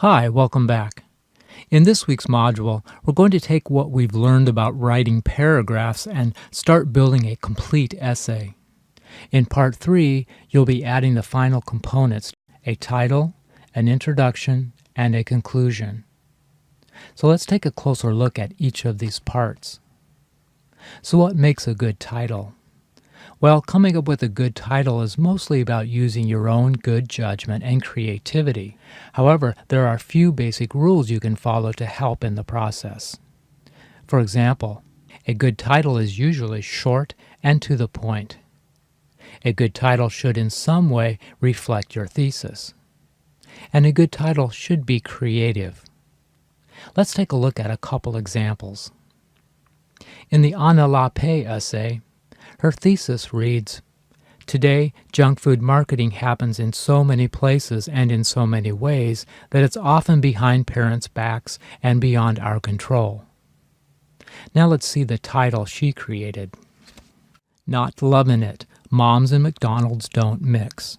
Hi, welcome back. In this week's module, we're going to take what we've learned about writing paragraphs and start building a complete essay. In Part 3, you'll be adding the final components, a title, an introduction, and a conclusion. So let's take a closer look at each of these parts. So what makes a good title? Well, coming up with a good title is mostly about using your own good judgment and creativity. However, there are a few basic rules you can follow to help in the process. For example, a good title is usually short and to the point. A good title should in some way reflect your thesis. And a good title should be creative. Let's take a look at a couple examples. In the Anna Lappe essay, her thesis reads, "Today, junk food marketing happens in so many places and in so many ways that it's often behind parents' backs and beyond our control." Now let's see the title she created. Not Lovin' It, Moms and McDonald's Don't Mix.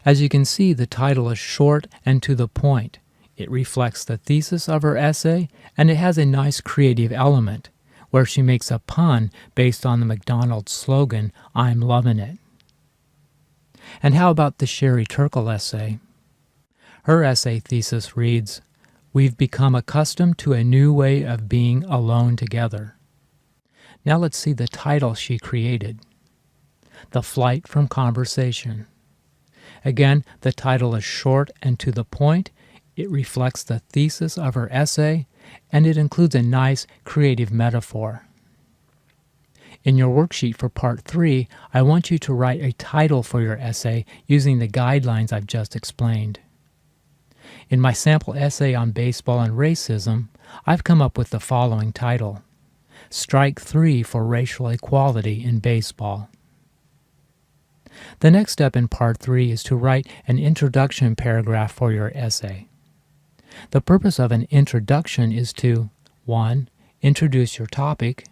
As you can see, the title is short and to the point. It reflects the thesis of her essay, and it has a nice creative element, where she makes a pun based on the McDonald's slogan, "I'm lovin' it." And how about the Sherry Turkle essay? Her essay thesis reads, "We've become accustomed to a new way of being alone together." Now let's see the title she created. The Flight from Conversation. Again, the title is short and to the point. It reflects the thesis of her essay, and it includes a nice creative metaphor. In your worksheet for Part 3, I want you to write a title for your essay using the guidelines I've just explained. In my sample essay on baseball and racism, I've come up with the following title: Strike 3 for Racial Equality in Baseball. The next step in Part 3 is to write an introduction paragraph for your essay. The purpose of an introduction is to 1. Introduce your topic,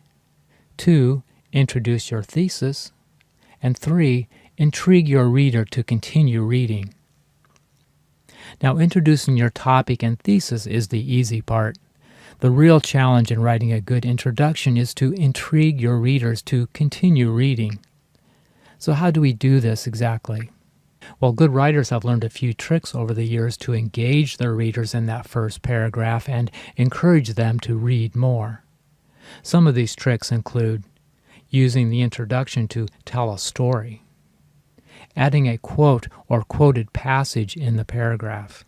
2. Introduce your thesis, and 3. Intrigue your reader to continue reading. Now, introducing your topic and thesis is the easy part. The real challenge in writing a good introduction is to intrigue your readers to continue reading. So how do we do this exactly? Well, good writers have learned a few tricks over the years to engage their readers in that first paragraph and encourage them to read more. Some of these tricks include using the introduction to tell a story, adding a quote or quoted passage in the paragraph,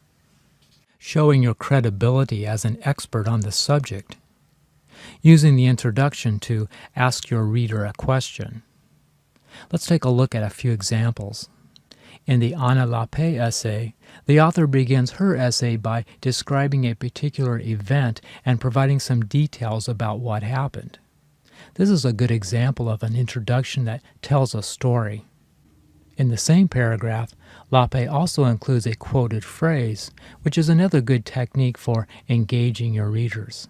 showing your credibility as an expert on the subject, using the introduction to ask your reader a question. Let's take a look at a few examples. In the Anna Lappe essay, the author begins her essay by describing a particular event and providing some details about what happened. This is a good example of an introduction that tells a story. In the same paragraph, Lappe also includes a quoted phrase, which is another good technique for engaging your readers.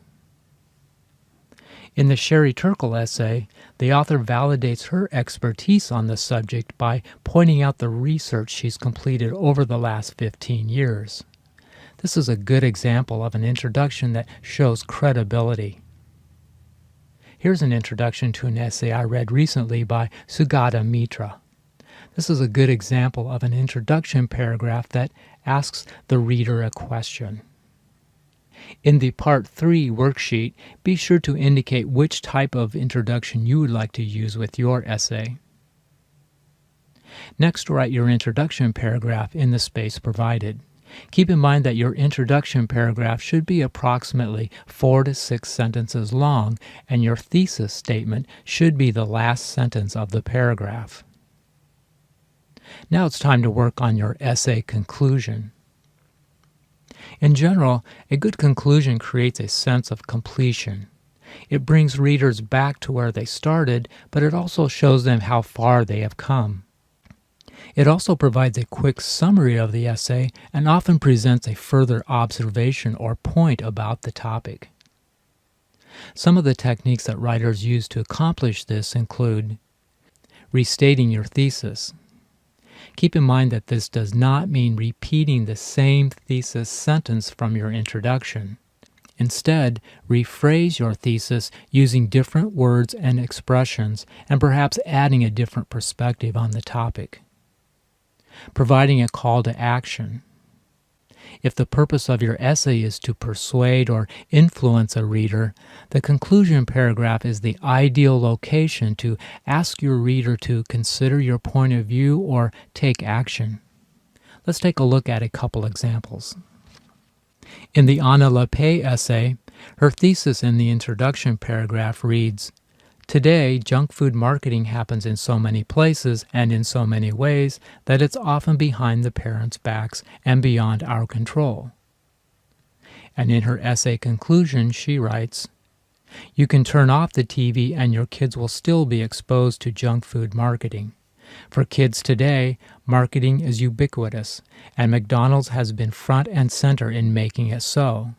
In the Sherry Turkle essay, the author validates her expertise on the subject by pointing out the research she's completed over the last 15 years. This is a good example of an introduction that shows credibility. Here's an introduction to an essay I read recently by Sugata Mitra. This is a good example of an introduction paragraph that asks the reader a question. In the Part 3 worksheet, be sure to indicate which type of introduction you would like to use with your essay. Next, write your introduction paragraph in the space provided. Keep in mind that your introduction paragraph should be approximately 4 to 6 sentences long, and your thesis statement should be the last sentence of the paragraph. Now it's time to work on your essay conclusion. In general, a good conclusion creates a sense of completion. It brings readers back to where they started, but it also shows them how far they have come. It also provides a quick summary of the essay and often presents a further observation or point about the topic. Some of the techniques that writers use to accomplish this include restating your thesis. Keep in mind that this does not mean repeating the same thesis sentence from your introduction. Instead, rephrase your thesis using different words and expressions and perhaps adding a different perspective on the topic. Providing a call to action. If the purpose of your essay is to persuade or influence a reader, the conclusion paragraph is the ideal location to ask your reader to consider your point of view or take action. Let's take a look at a couple examples. In the Anna Lepay essay, her thesis in the introduction paragraph reads, "Today, junk food marketing happens in so many places and in so many ways that it's often behind the parents' backs and beyond our control." And in her essay conclusion, she writes, "You can turn off the TV and your kids will still be exposed to junk food marketing. For kids today, marketing is ubiquitous, and McDonald's has been front and center in making it so."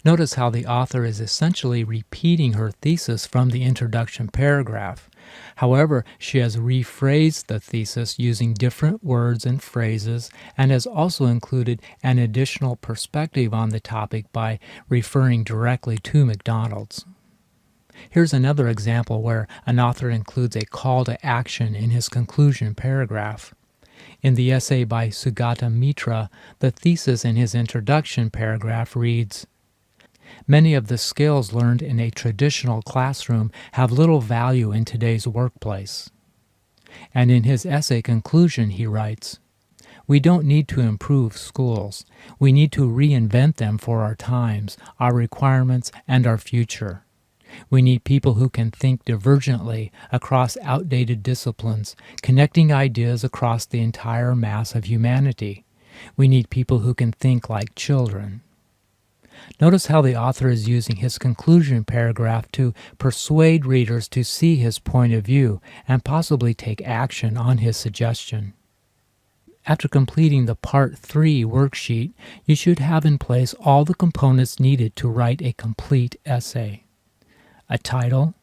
Notice how the author is essentially repeating her thesis from the introduction paragraph. However, she has rephrased the thesis using different words and phrases and has also included an additional perspective on the topic by referring directly to McDonald's. Here's another example where an author includes a call to action in his conclusion paragraph. In the essay by Sugata Mitra, the thesis in his introduction paragraph reads, "Many of the skills learned in a traditional classroom have little value in today's workplace." And in his essay conclusion, he writes, "We don't need to improve schools. We need to reinvent them for our times, our requirements, and our future. We need people who can think divergently across outdated disciplines, connecting ideas across the entire mass of humanity. We need people who can think like children." Notice how the author is using his conclusion paragraph to persuade readers to see his point of view and possibly take action on his suggestion. After completing the Part 3 worksheet, you should have in place all the components needed to write a complete essay: a title,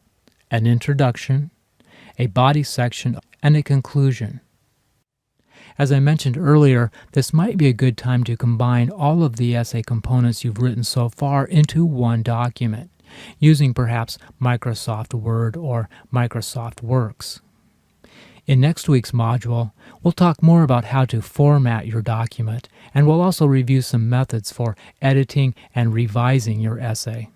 an introduction, a body section, and a conclusion. As I mentioned earlier, this might be a good time to combine all of the essay components you've written so far into one document, using perhaps Microsoft Word or Microsoft Works. In next week's module, we'll talk more about how to format your document, and we'll also review some methods for editing and revising your essay.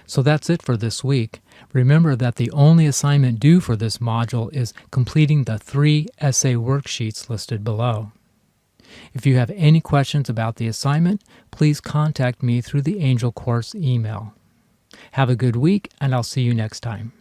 So that's it for this week. Remember that the only assignment due for this module is completing the 3 essay worksheets listed below. If you have any questions about the assignment, please contact me through the Angel Course email. Have a good week, and I'll see you next time.